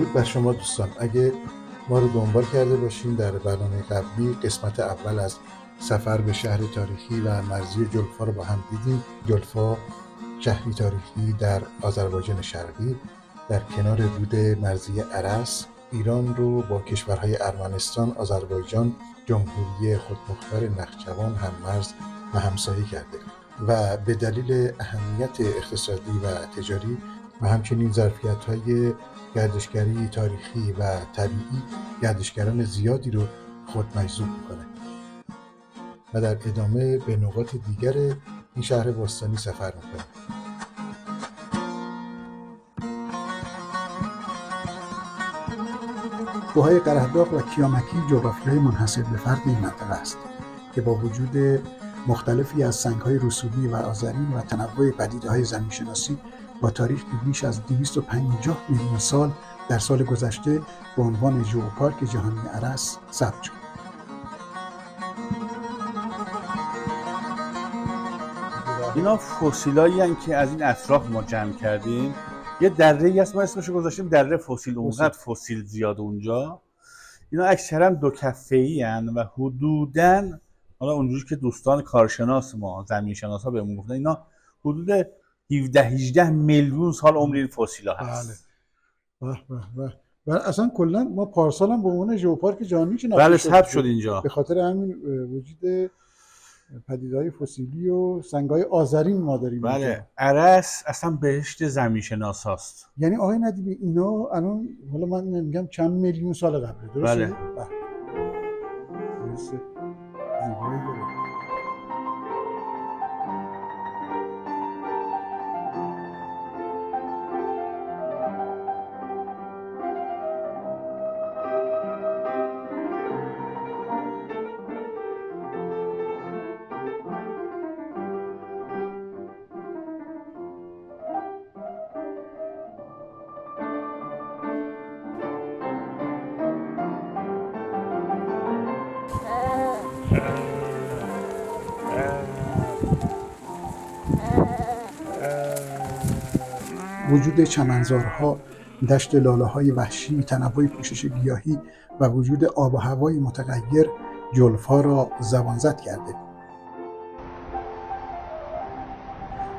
درود بر شما دوستان. اگه ما رو دنبال کرده باشین، در برنامه قبلی قسمت اول از سفر به شهر تاریخی و مرزی جلفا رو با هم دیدیم. جلفا شهری تاریخی در آذربایجان شرقی در کنار رود مرزی ارس ایران رو با کشورهای ارمنستان، آذربایجان، جمهوری خودمختار نخجوان هممرز و همسایه کرده و به دلیل اهمیت اقتصادی و تجاری و همچنین ظرفیت‌های گردشگری تاریخی و طبیعی گردشگران زیادی رو خود مجذوب می‌کنه و در ادامه به نقاط دیگر این شهر باستانی سفر می‌کنه. کوههای قره‌داغ و کیامکی جغرافیای منحصر به فرد این منطقه است که با وجود مختلفی از سنگ‌های رسوبی و آذرین و تنوع پدیده‌های زمین‌شناسی با تاریخی بیش از 250 میلیون سال در سال گذشته به عنوان ژئوپارک جهانی ارس ثبت شد. اینا فسیلایی هستند که از این اطراف ما جمع کردیم. یه دره‌ای هست ما اسمش رو گذاشتیم دره فسیل. اونقدر فسیل زیاد اونجا. اینا اکثرا دو کفه‌ای هستند و حدوداً، حالا اونجوری که دوستان کارشناس ما زمین شناسا بهمون گفتن، اینا حدود 17-18 میلیون سال عمر این فسیلا هست. بله. و اصلا کلا ما پارسال هم به عنوان ژئوپارک جهانی شناخته بله، ثبت شد اینجا. به خاطر همین وجود پدیده‌های فسیلی و سنگ‌های آذرین ما داریم. بله اینجا ارس اصلا بهشت زمین شناساست. یعنی آقای ندیبی اینا الان حالا من میگم چند میلیون سال قبله، درسته؟ بله. درسته. زیبایی داره. وجود چمنزارها، دشت لاله‌های وحشی، تنوع پوشش گیاهی و وجود آب و هوای متغیر جلفا را زبانزد کرده.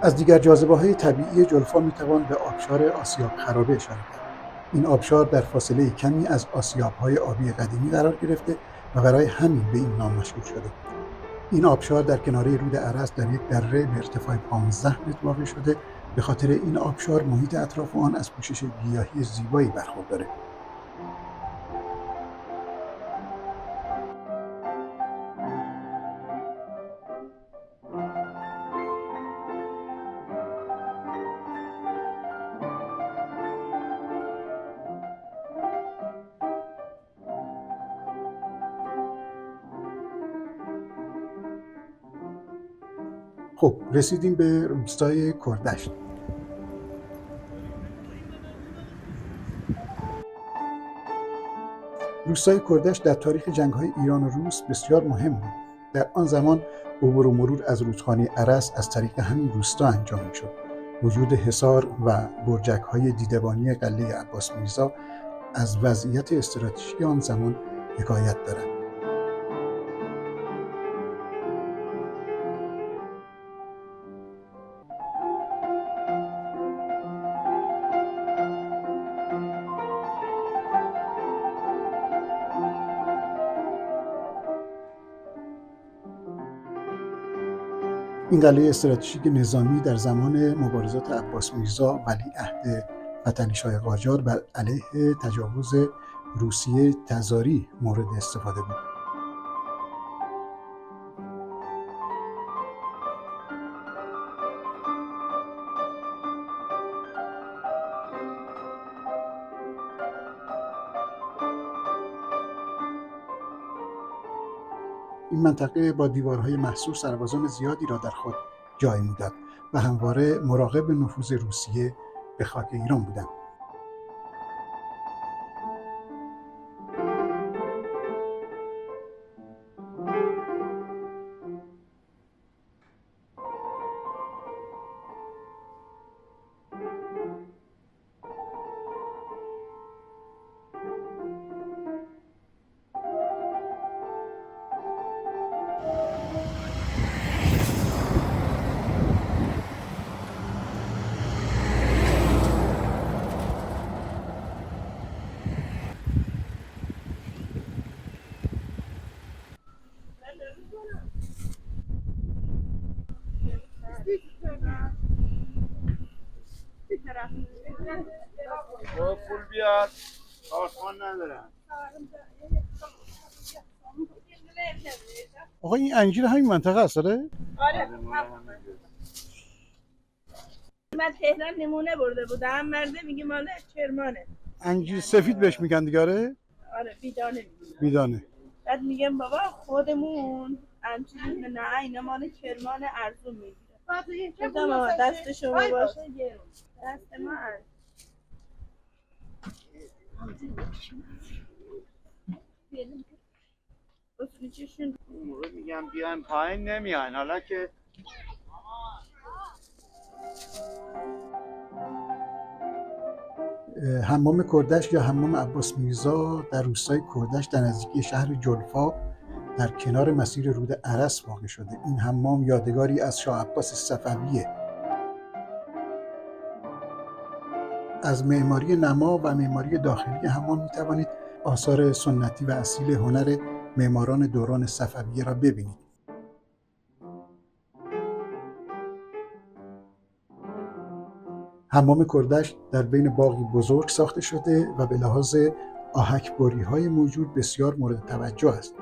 از دیگر جاذبه‌های طبیعی جلفا می‌توان به آبشار آسیاب خرابه اشاره کرد. این آبشار در فاصله کمی از آسیاب‌های آبی قدیمی قرار گرفته و برای همین به این نام مشهور شده. این آبشار در کناره رود ارس در یک دره به ارتفاع 15 متر واقع شده. به خاطر این آبشار محیط اطراف آن از پوشش گیاهی زیبایی برخورداره. خب رسیدیم به روستای کردشت. روستای کردشت در تاریخ جنگ‌های ایران و روس بسیار مهم بود. در آن زمان عبور و مرور از رودخانه ارس از طریق همین روستا انجام می‌شد. وجود حصار و برجک‌های دیدبانی قلعه عباس میرزا از وضعیت استراتژیکی آن زمان حکایت دارد. این قلعه استراتژیک نظامی در زمان مبارزات عباس میرزا ولیعهد فتحعلی‌شاه قاجار بر علیه تجاوز روسیه تزاری مورد استفاده بود. این منطقه با دیوارهای محصور سربازان زیادی را در خود جای می‌داد و همواره مراقب نفوذ روسیه به خاک ایران بودند. پول بیاد کارخان ندارن. آقا این انجیر همین منطقه است داره؟ آره من تهران نمونه برده بودم، مرده میگه مال کرمانه. انجیر سفید بهش میگن دیگه. آره بیدانه میگه. بیدانه. بعد میگم بابا خودمون همچنین نه اینا مال کرمان ارزون میگیره. گفتم بابا دست شما باشه گرون، دست ما ارزون. اون موقع میگم بیاین پایین نمیان، حالا که حمام کردشت یا حمام عباس میرزا در روستای کردشت در نزدیکی شهر جلفا در کنار مسیر رود ارس واقع شده. این حمام یادگاری از شاه عباس صفویه. از معماری نما و معماری داخلی حمام می توانید آثار سنتی و اصیل هنر معماران دوران صفویه را ببینید. حمام کردشت در بین باغی بزرگ ساخته شده و به لحاظ آهک‌بری‌های موجود بسیار مورد توجه است.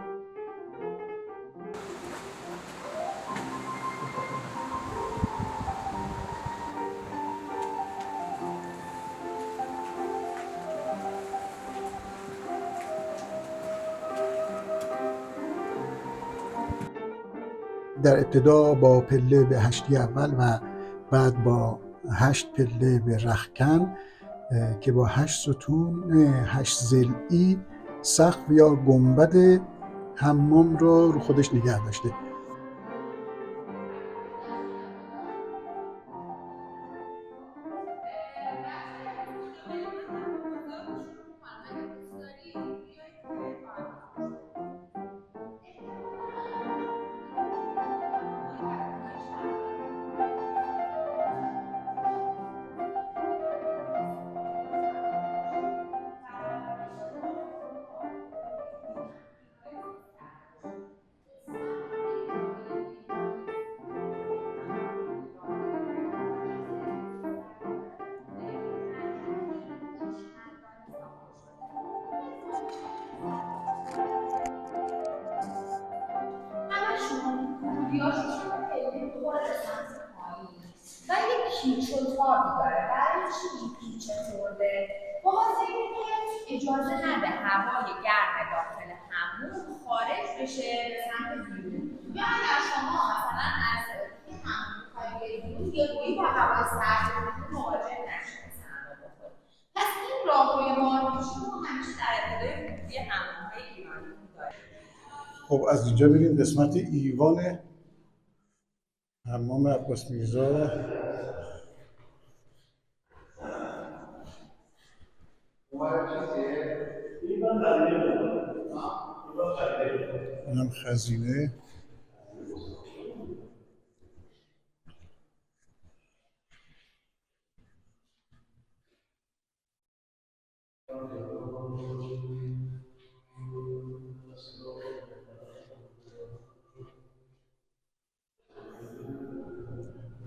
در ابتدا با پله به هشتی اول و بعد با 8 پله به رختکن که با 8 ستون 8 ضلعی سقف یا گنبد حمام رو خودش نگه داشته. و یک پیچ و تابی داره. برای چی این پیچ خورده؟ بابت اینکه اجازه نده هوای گرم داخل حموم خارج بشه به سمت بیرون. یا اگر شما مثلا از این حموم می‌خواید بیرون یه گویی با هوای سرد مواجه نشید سرما بخورید. پس این راهروی مارپیچی رو همیشه در ابتدای ورودی حموم‌های ایرانی داریم. خب از اینجا بریم قسمت ایوان حمام عباس میرزا. اینم خزینه.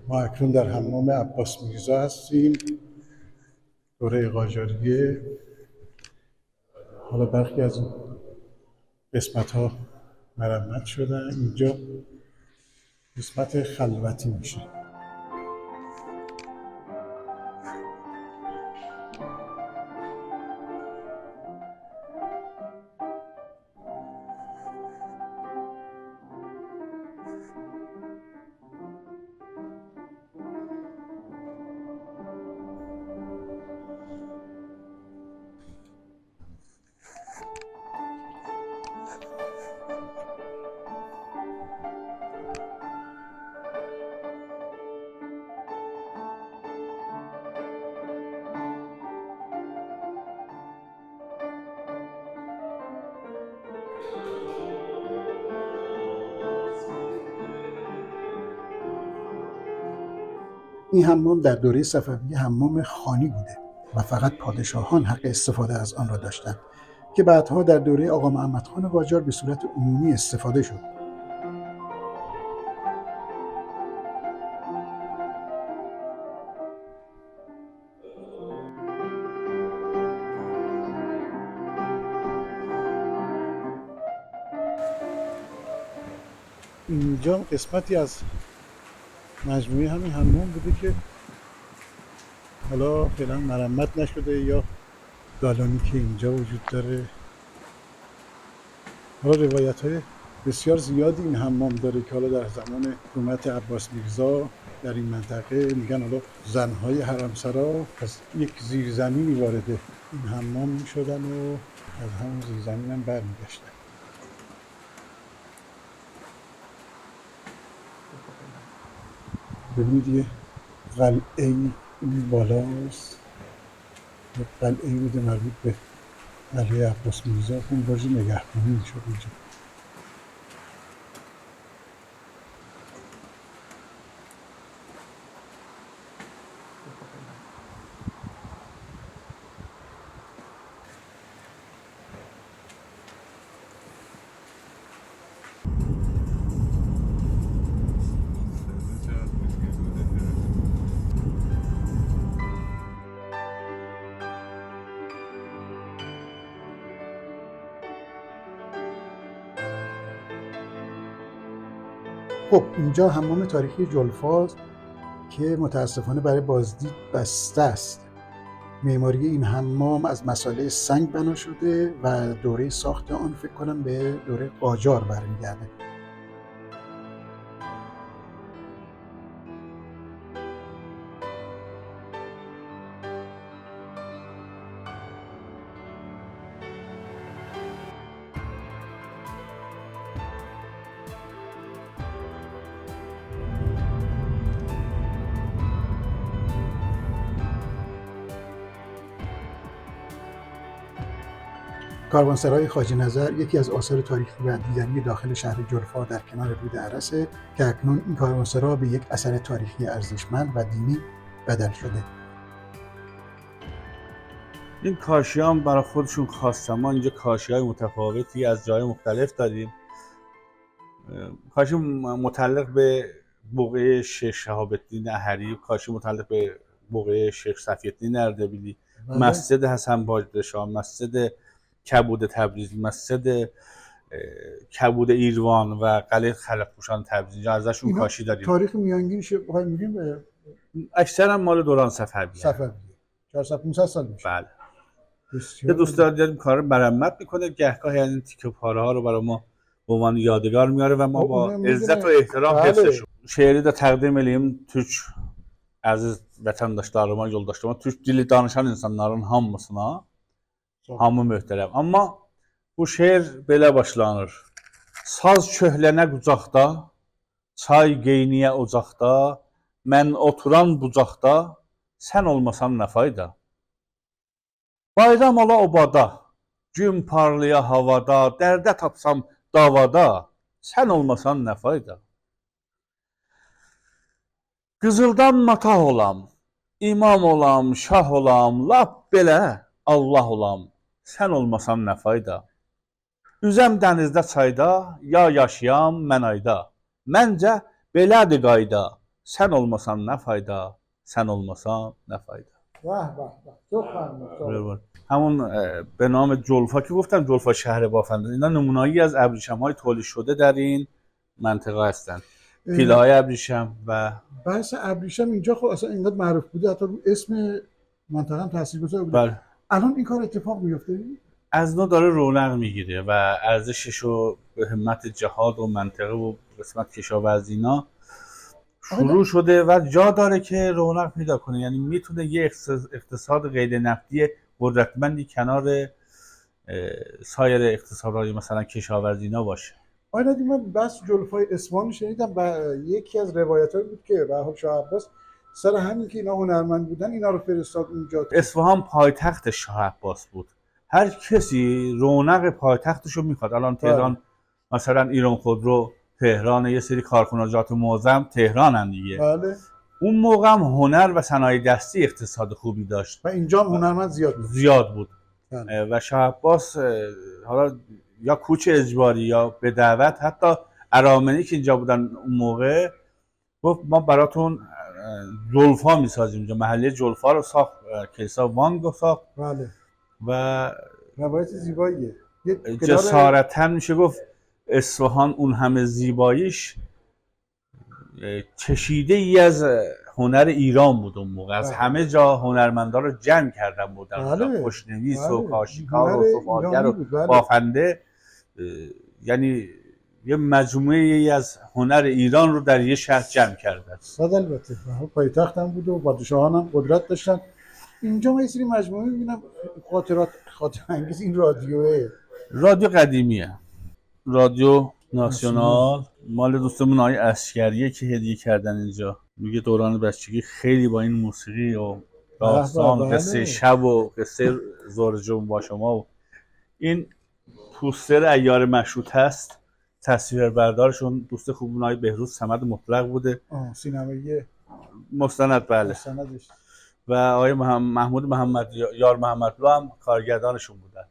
ما اکنون در حمام عباس میرزا هستیم، دوره قاجاریه. حالا برخی از این قسمت ها مرمت شدن. اینجا قسمت خلوتی میشه. این حمام در دوره صفویه حمام خانی بوده و فقط پادشاهان حق استفاده از آن را داشتند که بعدها در دوره آقا محمد خان قاجار به صورت عمومی استفاده شد. اینجا قسمتی از مجموعه همین حمام بوده که حالا فعلا مرمت نشده یا دالانی که اینجا وجود داره. حالا روایت های بسیار زیادی این حمام داره که حالا در زمان حکومت عباس میرزا در این منطقه میگن حالا زنهای حرمسرا از یک زیرزمینی وارد این حمام میشدن و از همون زیرزمین هم برمیگشتن. ببینید یه قلعه این بالاست، یه قلعه بوده مربوط به قلعه عباس میرزا، اون برج نگهبانی میشد اینجا. خب اینجا حمام تاریخی جلفاست که متاسفانه برای بازدید بسته است. معماری این حمام از مساله سنگ بنا شده و دوره ساخت آن فکر کنم به دوره قاجار برمیگرده. کاروانسرای خواجه نظر یکی از آثار تاریخی و دیدنی داخل شهر جلفا در کنار رود عرسه که اکنون این کاروانسرا به یک اثر تاریخی ارزشمند و دینی بدل شده. این کاشی هم برای خودشون خاصه. ما اینجا کاشی های متفاوتی از جای مختلف داریم. کاشی متعلق به بقعه شیخ شهاب الدین احری، کاشی متعلق به بقعه شیخ صفی الدین اردبیلی، مسجد حسن باجدشاه، مسجد کبود تبریز، مسجد کبود ایروان و قلعه خلقپوشان تبریز. اینجا ازشون کاشی داریم. تاریخ میانگینش بخوایم میگیم اکثرا مال دوران صفویه. 400-500 سال میشه. بله. یه دوستان دیدیم کار مرمت میکنه، گهگاه یعنی تیکه پاره ها رو برای ما به عنوان یادگار میاره و ما با عزت و احترام حفظش. Şehri də təqdim eləyim Türk əziz vətəndaşlarıma, yoldaşlarıma, Türk dili danışan insanların hamısına, hamı möhtərəm. Amma bu şeir belə başlanır. Saz köhlənə qucaqda, çay qeyniyə ocaqda, mən oturan bucaqda, sən olmasan nə fayda? Bayram ola obada, gün parlaya havada, dərdə tapsam davada, sən olmasan nə fayda? Qızıldan matah olam, imam olam, şah olam, lap belə Allah olam, sən olmasan nə fayda? Üzəm dənizdə çayda, ya yaşayam mən ayda, məncə belədir qayda, sən olmasan nə fayda, sən olmasan nə fayda. واه واه واه çok ممنون. همون به نام جلفا که گفتم، جلفا شهر بافنده، اینا نمونه‌ای از ابریشم‌های تولید شده در این منطقه هستند. پیله‌های ابریشم و بحث ابریشم اینجا خب اصلا اینقدر معروف بوده، حتی رو اسم منطقه هم تاثیرگذار بوده. بله. الان این کار اتفاق میفته؟ از نو داره رونق میگیره و ارزشش رو به همت جهاد و منطقه و قسمت کشاورزی اینا شروع شده و جا داره که رونق پیدا کنه. یعنی میتونه یه اقتصاد غیر نفتی قدرتمندی کنار سایر اقتصادهای مثلا کشاورزی اینا باشه. آیا ندیم من بس جلفای اصفهان شنیدم و یکی از روایت‌ها بود که به حال شاه عباس سر همین که اینا هنرمند بودن اینا رو فرستاد اونجا. اصفهان پایتخت شاه عباس بود. هر کسی رونق پایتختش رو میخواد. الان تهران مثلا ایران خودرو تهران، یه سری کارخانجات معظم تهرانن دیگه. بله. اون موقع هم هنر و صنایع دستی اقتصاد خوبی داشت و اینجا هم هنرمند زیاد بود. بله. و شاه عباس حالا یا کوچ اجباری یا به دعوت، حتی ارامنی که اینجا بودن اون موقع گفت ما براتون جلفا میسازیم. اینجا محله جلفا رو ساخت، کلیسا وانگ رو ساخت. بله. و روایت زیباییه. جسارتاً میشه گفت اصفهان اون همه زیباییش چشیده ای از هنر ایران بود اون موقع. از همه جا هنرمندا رو جمع کردن بودن، بله. خوشنویس بله. و کاشیکار هنر و صوفیگر و ایرانی بود. بله. بافنده. یعنی یه مجموعه ای از هنر ایران رو در یه شهر جمع کردن. صد البته پایتخت هم بود و پادشاهان هم قدرت داشتن. اینجا ما یه سری مجموعه می‌بینم خاطر انگیز. این رادیو قدیمیه، رادیو ناسیونال مال دوستمون آقای عسکریه که هدیه کردن اینجا. میگه دوران بچگی خیلی با این موسیقی و داستان قصه شب و قصه ظهر جمعه با شما و این پوستر ایار مشروط هست. تصویر بردارشون دوست خوبون آقای بهروز صمد مطلق بوده. سینمایی مستند. بله. مستندش. و آقای محمود محمد یار محمدلو هم کارگردانشون بودن.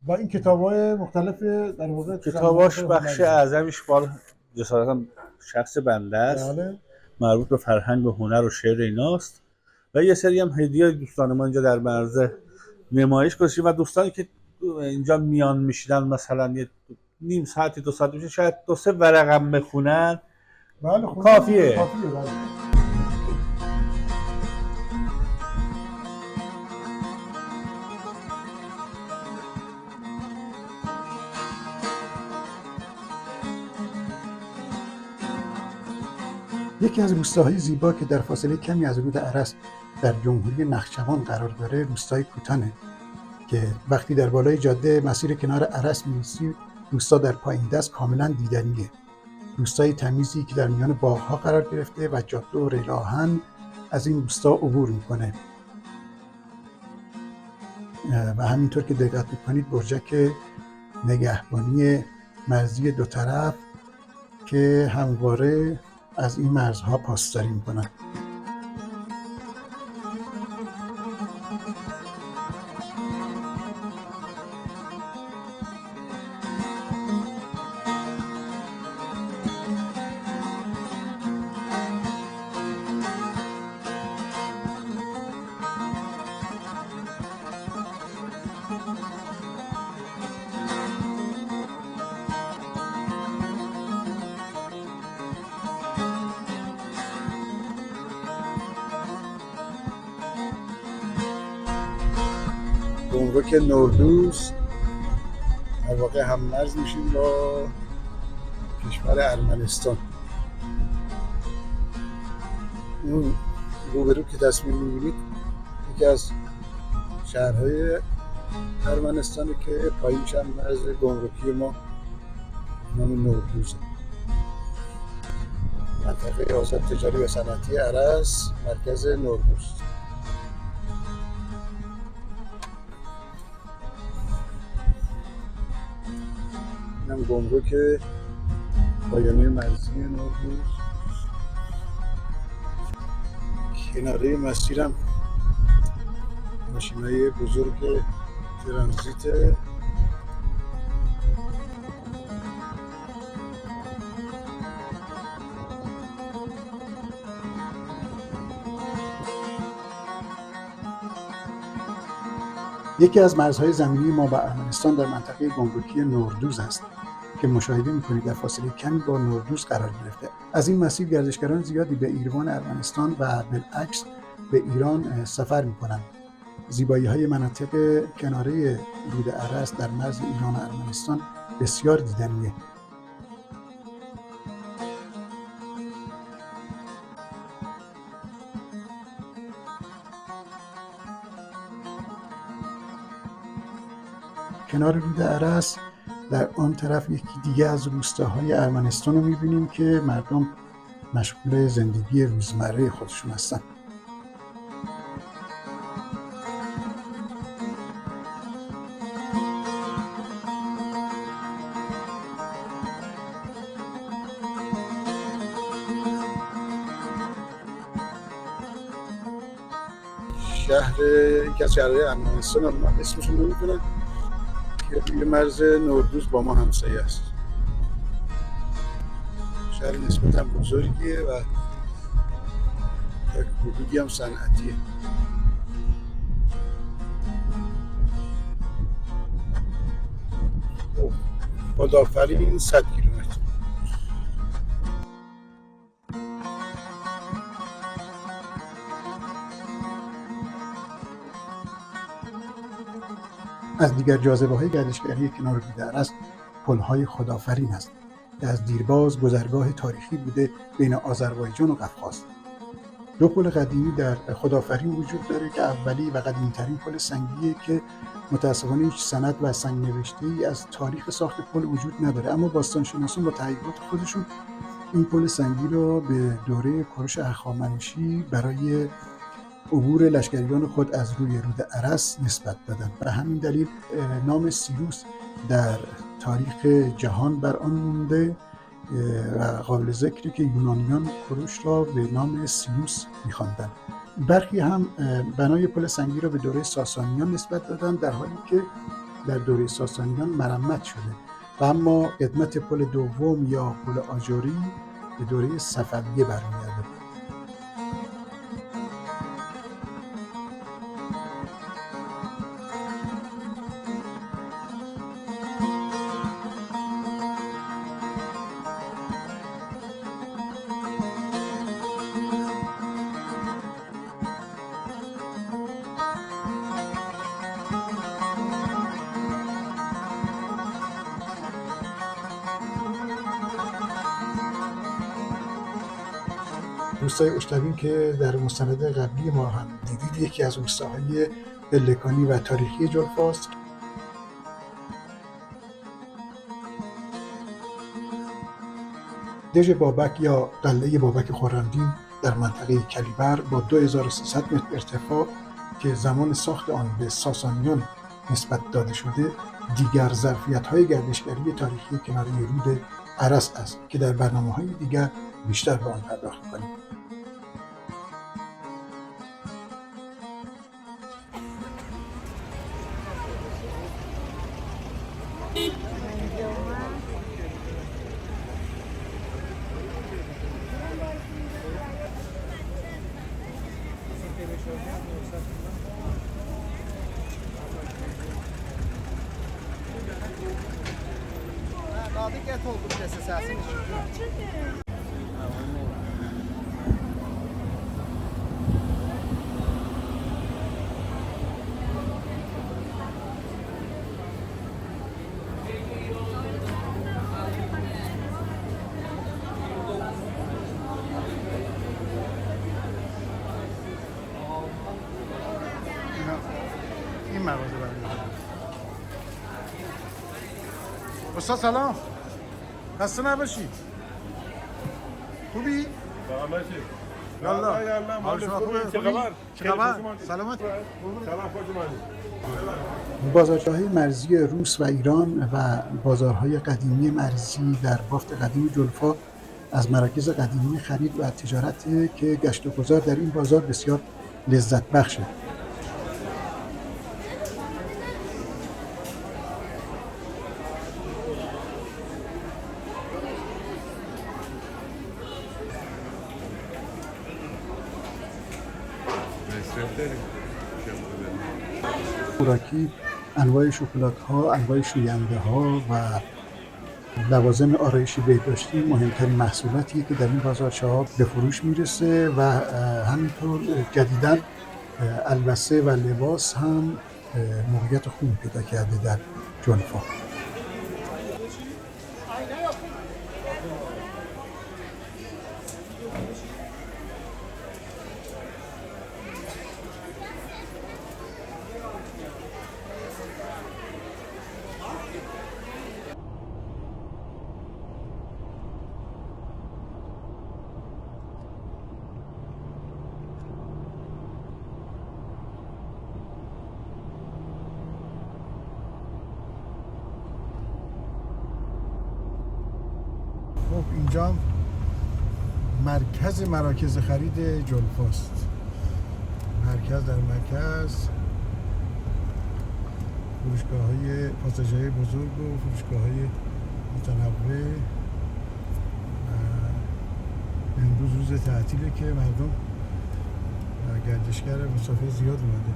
و این کتاب‌های مختلف در واقع کتاباش بخش اعظمیش بار جسارتا شخص بنده است. بله. مربوط به فرهنگ و هنر و شعر ایناست و یه سری هم هدیه دوستان ما اینجا در معرض نمایش گذاشتیم و دوستانی که اینجا میان میشیدن مثلا یه نیم ساعتی 2 ساعت میشه شاید 2-3 ورقم بخونن. بله کافیه. بله. یکی از روستاهای زیبا که در فاصله کمی از رود ارس در جمهوری نخجوان قرار داره روستای کوتانه که وقتی در بالای جاده مسیر کنار ارس می‌رسی روستا در پایین دست کاملا دیدنیه. روستای تمیزی که در میان باغ‌ها قرار گرفته و جاده و ریل آهن از این روستا عبور میکنه و همینطور که دقت میکنید برجک نگهبانی مرزی دو طرف که همواره از این مرزها پاسداری میکنن. گمرک نوردوز در واقع هم مرز میشیم با کشور ارمنستان. اون روبرو که تصویر میبینید یکی از شهرهای ارمنستانه که پایینش هم مرز گمرکی ما نام نوردوزه. منطقه آزاد تجاری و صنعتی ارس مرکز نوردوز. اینم گمرک پایانی مرزی نوردوز. کناره مسیرم ماشینای بزرگ ترانزیت. یکی از مرزهای زمینی ما با ارمنستان در منطقه گمرکی نوردوز است که مشاهده می‌کنید در فاصله کمی با نوردوز قرار گرفته. از این مسیر گردشگران زیادی به ایروان ارمنستان و بالعکس به ایران سفر می‌کنند. زیبایی‌های مناطق کناره رود ارس در مرز ایران و ارمنستان بسیار دیدنیه. کنار رود ارس در آن طرف یکی دیگه از روستاهای ارمنستان رو می‌بینیم که مردم مشغول زندگی روزمره خودشون هستن. یکی از شهرهای ارمنستان هم من اسمشون رو نمی‌دونم که روی مرز نوردوز با ما همسایه است. شهر نسبتاً بزرگیه و یک حدودی هم صنعتیه. خدافرین 100 کیلومتر. از دیگر جاذبه‌های گردشگری کنار رود ارس پل‌های خدافرین است که از دیرباز گذرگاه تاریخی بوده بین آذربایجان و قفقاز. دو پل قدیمی در خدافرین وجود داره که اولی و قدیمی‌ترین پل سنگیه که متأسفانه هیچ سند و سنگ‌نوشته‌ای از تاریخ ساخت پل وجود نداره، اما باستانشناسان با تحقیقات خودشون این پل سنگی را به دوره کوروش هخامنشی برای عبور لشکریان خود از روی رود ارس نسبت دادند. به همین دلیل نام سیروس در تاریخ جهان بر آن مونده و قابل ذکره که یونانیان کوروش را به نام سیوس می‌خواندند. برخی هم بنای پل سنگی را به دوره ساسانیان نسبت دادند، در حالی که در دوره ساسانیان مرمت شده و اما قدمت پل دوم یا پل آجری به دوره صفویه برمی‌گرده. روستای اشتبین که در مستند قبلی ما هم دیدید یکی از روستاهای پلکانی و تاریخی جلفاست. دژ بابک یا قلعه بابک خرمدین در منطقه کلیبر با 2300 متر ارتفاع که زمان ساخت آن به ساسانیان نسبت داده شده، دیگر ظرفیت‌های گردشگری تاریخی کنار رود ارس است که در برنامه‌های دیگر بیشتر به آن پرداخت می‌کنیم. این مغازه برمی‌دارم. استاد سلام، خسته نباشی. خوبی؟ یالا حال شما خوبه؟ چه خبر؟ سلامت؟ سلام خوش بازارهای مرزی روس و ایران و بازارهای قدیمی مرزی در بافت قدیم جلفا از مراکز قدیمی خرید و تجارت که گشت و گذار در این بازار بسیار لذت بخشه. خوراکی، انواع شکلات‌ها، انواع شوینده‌ها و لوازم آرایشی بهداشتی مهمترین محصولاتی که در این بازارچه‌ها به فروش میرسه و همینطور جدیداً البسه و لباس هم موقعیت خوبی پیدا کرده در جلفا. خب اینجا مرکز مراکز خرید جلفاست. مرکز در مرکز فروشگاه‌های پاساژهای بزرگ و فروشگاه‌های متنوع. امروز روز تعطیله که مردم گردشگر مسافر زیاد اومده.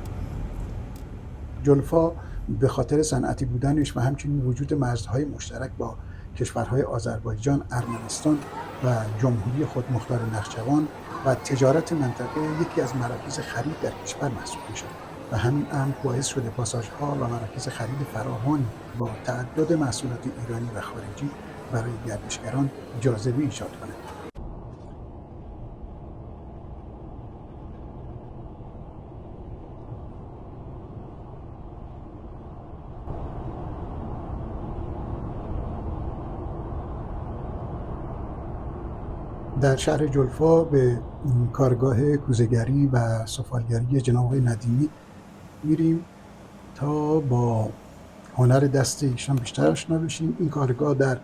جلفا به خاطر صنعتی بودنش و همچنین وجود مرزهای مشترک با کشورهای آذربایجان، ارمنستان و جمهوری خودمختار نخجوان و تجارت منطقه یکی از مراکز خرید در کشور محسوب می‌شد و همین امر باعث شده پاساژها و مراکز خرید فراوانی با تعدد محصولات ایرانی و خارجی برای گردشگران جاذبه ایجاد کند. در شهر جلفا به کارگاه کوزه‌گری و سفالگری جناب آقای ندیمی میریم تا با هنر دست ایشان بیشتر آشنا بشیم. این کارگاه در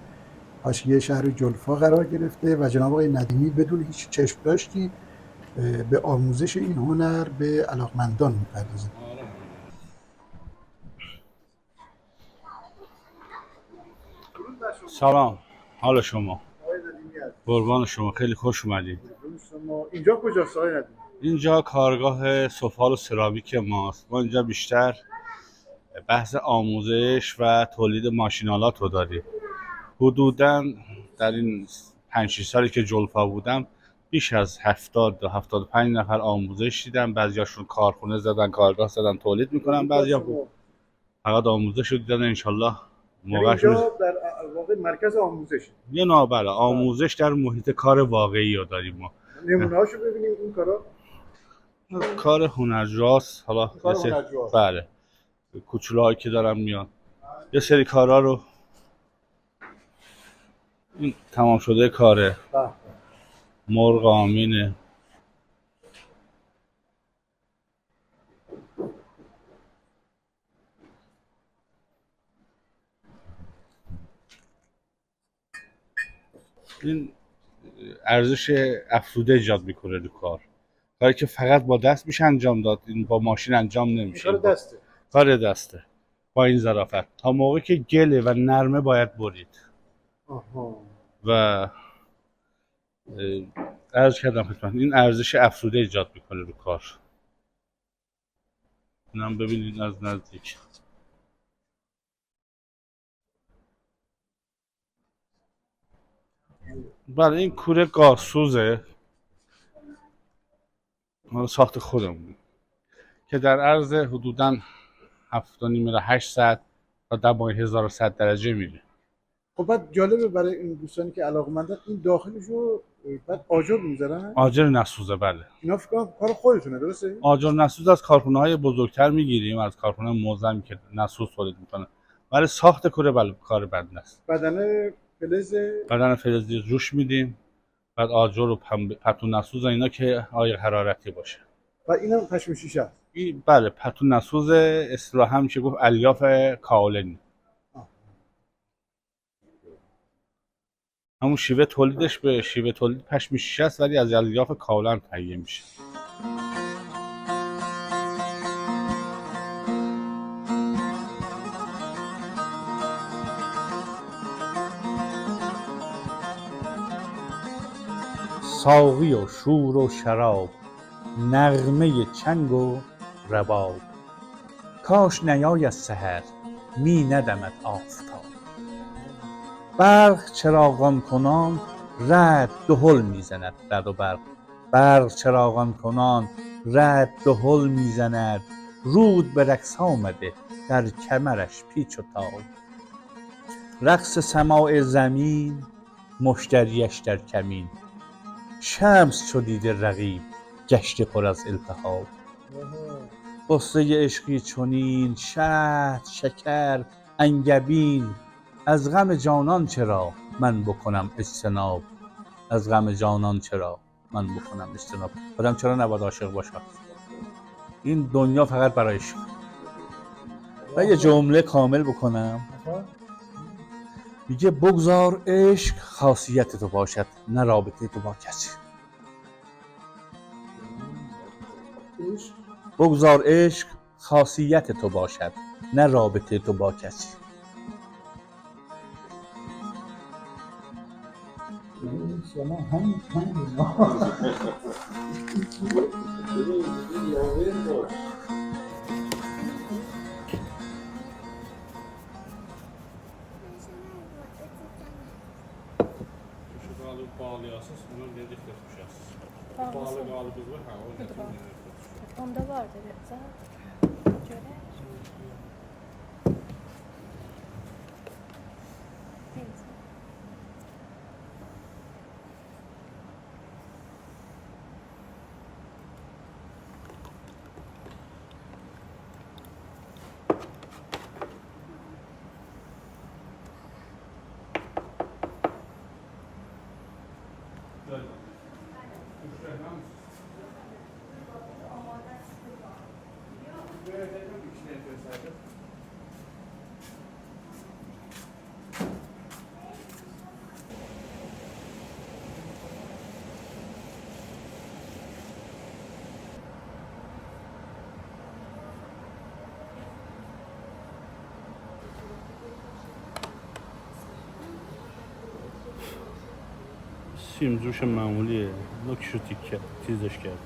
حاشیه شهر جلفا قرار گرفته و جناب آقای ندیمی بدون هیچ چشم داشتی به آموزش این هنر به علاقمندان میپردازه. سلام، حال شما؟ قربان شما، خیلی خوش اومدید. اینجا کجاست آقای ندیمی؟ اینجا کارگاه سفال و سرامیک ماست. ما اینجا بیشتر بحث آموزش و تولید ماشینالات رو داریم. حدوداً در این 5-6 سالی که جلفا بودم بیش از 70 تا 75 نفر آموزش دیدم. بعضیاشون کارخونه زدن، کارگاه زدن، تولید میکنن، بعضیا فقط آموزش رو دیدن. انشالله موقعش اینجا در واقع مرکز آموزش. یه نابله آموزش در محیط کار واقعی رو داریم ما. نمونه‌هاشو ببینیم. این کار هنرجاست. حالا کار هنرجاست. بله، کوچولوهایی که دارم میان یه سری کارا رو. این تمام شده کاره. مرغ آمینه. این ارزش افزوده ایجاد میکنه رو کاری که فقط با دست میشه انجام داد. این با ماشین انجام نمیشه. کار دسته با این ظرافت. تا موقعی که گله و نرمه باید برید. و عرض کردم خدمت این ارزش افزوده ایجاد میکنه رو کار. اینم ببینید از نزدیک. بله، این کوره گازسوزه مال ساخت خودمون که در عرض حدوداً 7.5 ساعت تا 10,100 درجه میره. خب بعد جالبه برای این دوستانی که علاقه‌مندن این داخلشو بعد آجر میذارن. آجر نسوزه. بله، اینا فکر کنم کار خودتونه، درسته؟ آجر نسوز از کارخونه‌های بزرگتر میگیریم، از کارخونه موزم که نسوز تولید میکنه. برای ساخت کوره بله کار بنده است. بدن فلزی روش میدیم، بعد آجر و پتو نسوز اینا که آیه حرارتی باشه. و اینم پشم شیشه است. بله، پتو نسوز اصطلاحاً میشه گفت الیاف کاولن. همون شیوه تولیدش به شیوه تولید پشم شیشه است ولی از الیاف کاولن تهیه میشه. ساقی و شور و شراب، نغمه چنگ و رباب. کاش نیاید سحر، می ندمد آفتاب. برق چراغان کنان رعد دهل میزند در و برق. برق چراغان کنان رعد دهل میزند. رود به رقص آمده در کمرش پیچ و تاب. رقص سماع زمین مشتریش در کمین. شمس چو دیده رقیب گشته پر از التهاب. قصه عشقی چنین شهد شکر انگبین. از غم جانان چرا من بکنم اجتناب. از غم جانان چرا من بکنم اجتناب. آدم چرا نباید عاشق باشه؟ این دنیا فقط برای عشق. و یه جمله کامل بکنم، میگه بگذار عشق خاصیت تو باشد نه رابطه تو با کسی. بگذار عشق خاصیت تو باشد نه رابطه تو با کسی. qalığı bağlayasınız, bunu dedikdə düşəsiniz. Bağlı qalıbınız var, hə, o nəticə. Onda var dedi. Görək. Neyse. سیم جوش معمولیه، نوکشو تیزش کرد.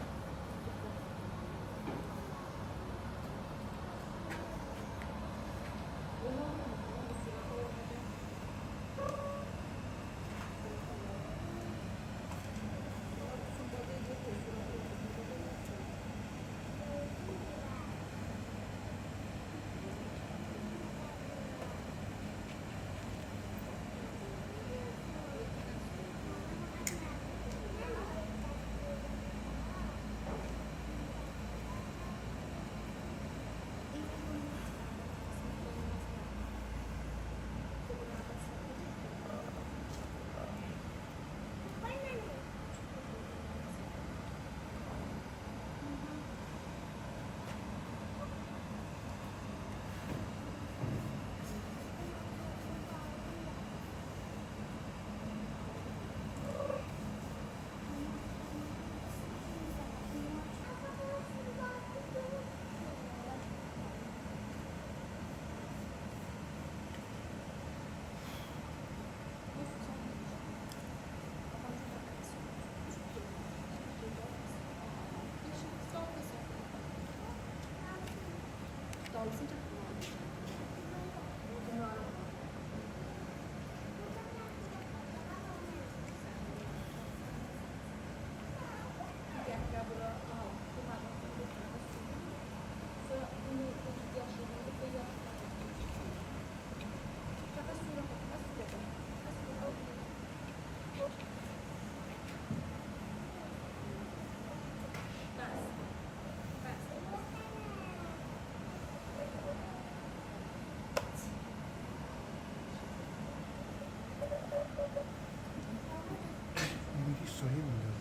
سایه میندازه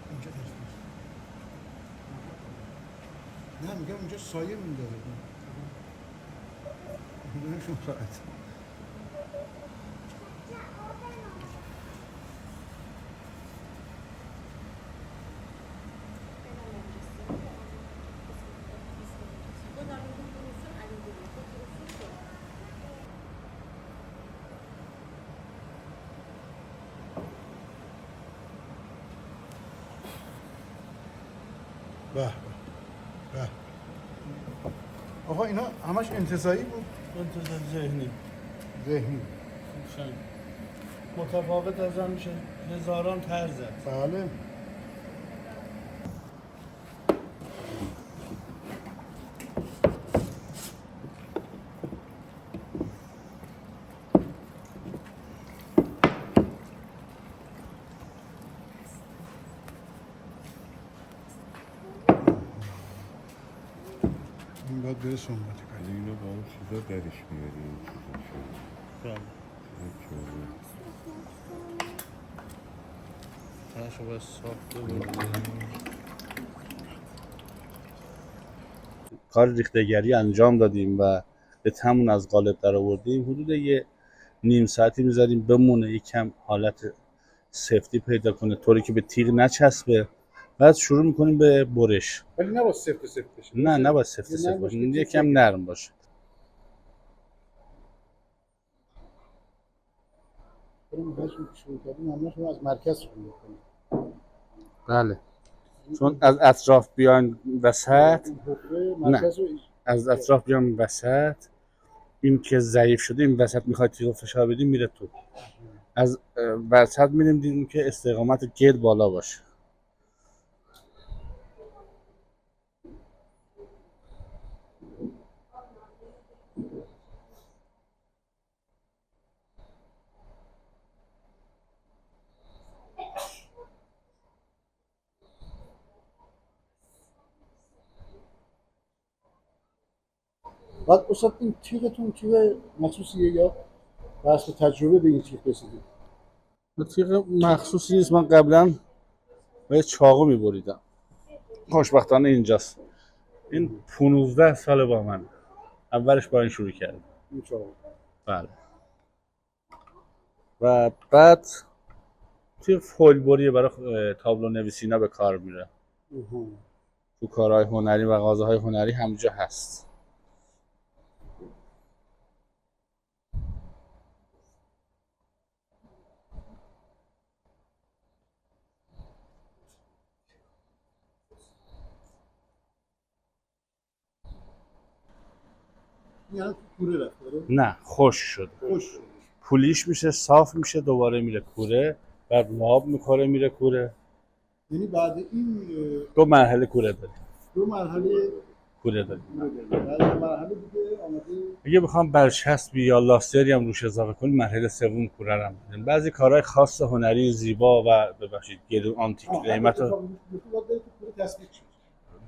اینجا دست نه میگم اونجا سایه میندازه نشون راحت به به آقا اینا همش انتزاعی بود انتظار ذهنی. ذهنی متفاوت از هم میشه، هزاران طرزه. بله این باید بره سنباتی کنی اینو با اون چیزا درش میاری این چیزا تاشو باید صاف ببرم. کار ریخته‌گری انجام دادیم و به تمون از قالب در آوردیم. حدود یه نیم ساعتی میذاریم بمونه، یکم حالت سفتی پیدا کنه طوری که به تیغ نچسبه. بعد شروع میکنیم به برش. ولی نباید سفت بشه نه نباید سفت باشه، یکم نرم باشه. بریم بهش شروع کردیم همه شما از مرکز شروع کنیم بله، چون از اطراف بیان وسط، مرکز رو از اطراف بیان وسط این که ضعیف شده این وسط میخواد تیغ فشار بدیم میره تو. از وسط میریم دیدیم که استقامت گرد بالا باشه. بعد استاد این تیغتون تیغ مخصوصیه یا بحث تجربه به این تیغ رسیدید؟ تیغ مخصوصی نیست، من قبلا با یه چاقو میبریدم. خوشبختانه اینجاست. این 15 سال با من. اولش با این شروع کردم. این چاقو. بله. و بعد توی فویلبریه برای تابلو نویسی اینا به کار میره. تو کارهای هنری و غازه‌های هنری همینجا هست. یعنی کوره رفت داره؟ نه خوش شد. خوش شد. پولیش میشه، صاف میشه، دوباره میره کوره، بعد لاب میکنه میره کوره. یعنی بعد این 2 مرحله کوره داریم. 2 مرحله کوره داریم. بعد مرحله دیگه آماده. اگه بخوام برچسبی یا لاستری هم روش اضافه کنیم مرحله سوم کوره رو هم می‌دیم. بعضی کارهای خاص هنری زیبا و ببخشید گرون آنتیک قیمت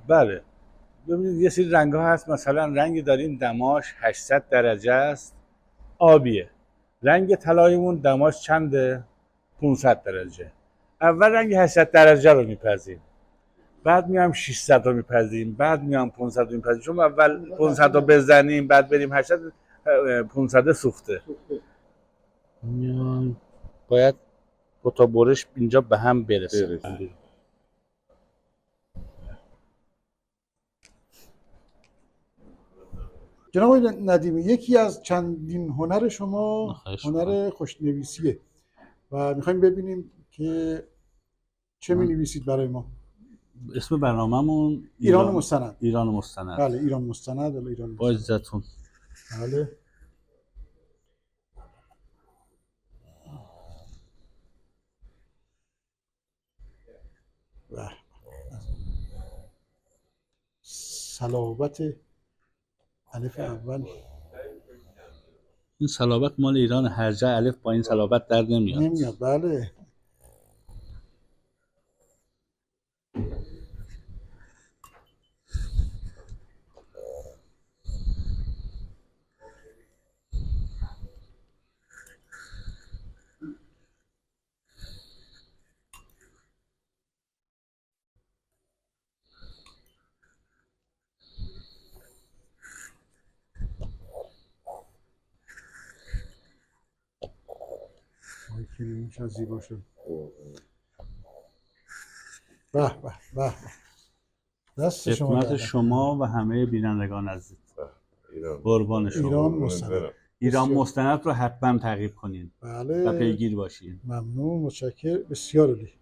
بله. ببینید یه سری رنگ ها هست، مثلا رنگی داریم دماش 800 درجه است، آبیه. رنگ طلاییمون دماش چنده؟ 500 درجه. اول رنگ 800 درجه رو میپزیم، بعد میام 600 رو میپزیم، بعد میام 500 رو میپزیم. چون اول 500 رو بزنیم بعد بریم 800، 500 سوخته. باید با تا برش اینجا به هم برسه. جناب آقای ندیمی، یکی از چندین هنر شما هنر خوشنویسیه و میخوایم ببینیم که چه می‌نویسید برای ما. اسم برنامه‌مون ایران مستند. ایران مستند. بله ایران مستند ولی ایران با عزتون. بله. صلابت الف اول. این صلابت مال ایران، هر جا الف با این صلابت در نمیاد. بله. کلیمش از زیبا شد. به به به. دست شما خدمت شما و همه بینندگان عزیز. قربان شما. ایران مستند. ایران مستند رو حتما تعقیب کنین. بله. و پیگیر باشین. ممنون، متشکرم، بسیار عالی.